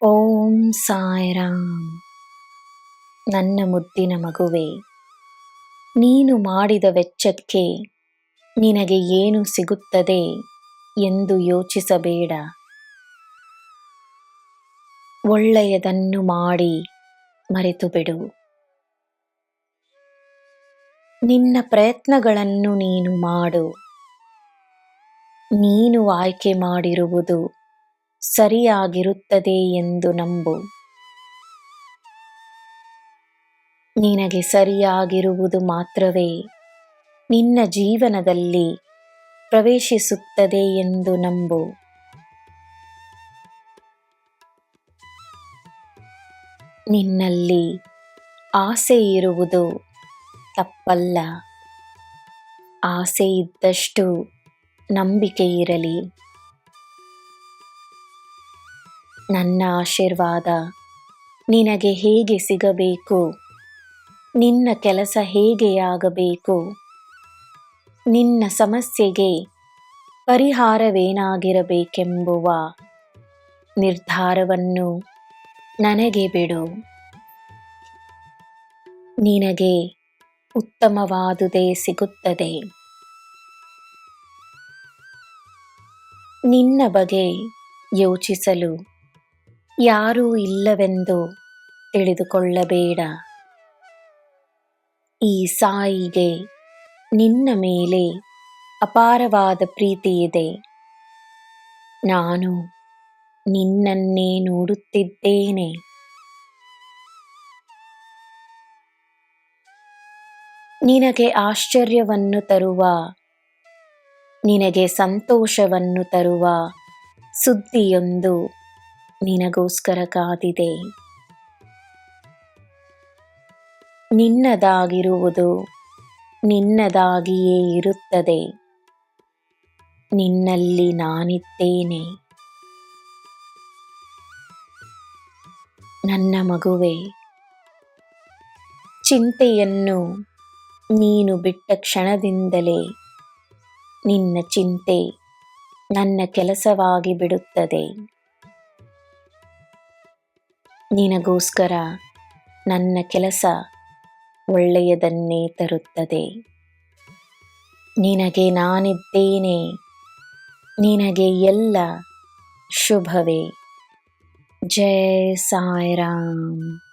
ಓಂ ಸಾಯಿರಾಮ್. ನನ್ನ ಮುದ್ದಿನ ಮಗುವೆ, ನೀನು ಮಾಡಿದ ವೆಚ್ಚಕ್ಕೆ ನಿನಗೆ ಏನು ಸಿಗುತ್ತದೆ ಎಂದು ಯೋಚಿಸಬೇಡ. ಒಳ್ಳೆಯದನ್ನು ಮಾಡಿ ಮರೆತು ಬಿಡು. ನಿನ್ನ ಪ್ರಯತ್ನಗಳನ್ನು ನೀನು ಮಾಡು. ನೀನು ಆಯ್ಕೆ ಮಾಡಿರುವುದು ಸರಿಯಾಗಿರುತ್ತದೆ ಎಂದು ನಂಬು. ನಿನಗೆ ಸರಿಯಾಗಿರುವುದು ಮಾತ್ರವೇ ನಿನ್ನ ಜೀವನದಲ್ಲಿ ಪ್ರವೇಶಿಸುತ್ತದೆ ಎಂದು ನಂಬು. ನಿನ್ನಲ್ಲಿ ಆಸೆ ಇರುವುದು ತಪ್ಪಲ್ಲ. ಆಸೆ ಇದ್ದಷ್ಟು ನಂಬಿಕೆ ಇರಲಿ. ನನ್ನ ಆಶೀರ್ವಾದ ನಿನಗೆ ಹೇಗೆ ಸಿಗಬೇಕು, ನಿನ್ನ ಕೆಲಸ ಹೇಗೆ ಆಗಬೇಕು, ನಿನ್ನ ಸಮಸ್ಯೆಗೆ ಪರಿಹಾರವೇನಾಗಿರಬೇಕೆಂಬುವ ನಿರ್ಧಾರವನ್ನು ನನಗೆ ಬಿಡು. ನಿನಗೆ ಉತ್ತಮವಾದುದೇ ಸಿಗುತ್ತದೆ. ನಿನ್ನ ಬಗ್ಗೆ ಯೋಚಿಸಲು ಯಾರೂ ಇಲ್ಲವೆಂದು ತಿಳಿದುಕೊಳ್ಳಬೇಡ. ಈ ಸಾಯಿಗೆ ನಿನ್ನ ಮೇಲೆ ಅಪಾರವಾದ ಪ್ರೀತಿ ಇದೆ. ನಾನು ನಿನ್ನನ್ನೇ ನೋಡುತ್ತಿದ್ದೇನೆ. ನಿನಗೆ ಆಶ್ಚರ್ಯವನ್ನು ತರುವ, ನಿನಗೆ ಸಂತೋಷವನ್ನು ತರುವ ಸುದ್ದಿಯೊಂದು ನಿನಗೋಸ್ಕರ ಕಾದಿದೆ. ನಿನ್ನದಾಗಿರುವುದು ನಿನ್ನದಾಗಿಯೇ ಇರುತ್ತದೆ. ನಿನ್ನಲ್ಲಿ ನಾನಿದ್ದೇನೆ. ನನ್ನ ಮಗುವೆ, ಚಿಂತೆಯನ್ನು ನೀನು ಬಿಟ್ಟ ಕ್ಷಣದಿಂದಲೇ ನಿನ್ನ ಚಿಂತೆ ನನ್ನ ಕೆಲಸವಾಗಿ ಬಿಡುತ್ತದೆ. ನಿನಗೋಸ್ಕರ ನನ್ನ ಕೆಲಸ ಒಳ್ಳೆಯದನ್ನೇ ತರುತ್ತದೆ. ನಿನಗೆ ನಾನಿದ್ದೇನೆ. ನಿನಗೆ ಎಲ್ಲ ಶುಭವೇ. ಜೈ ಸಾಯಿರಾಮ್.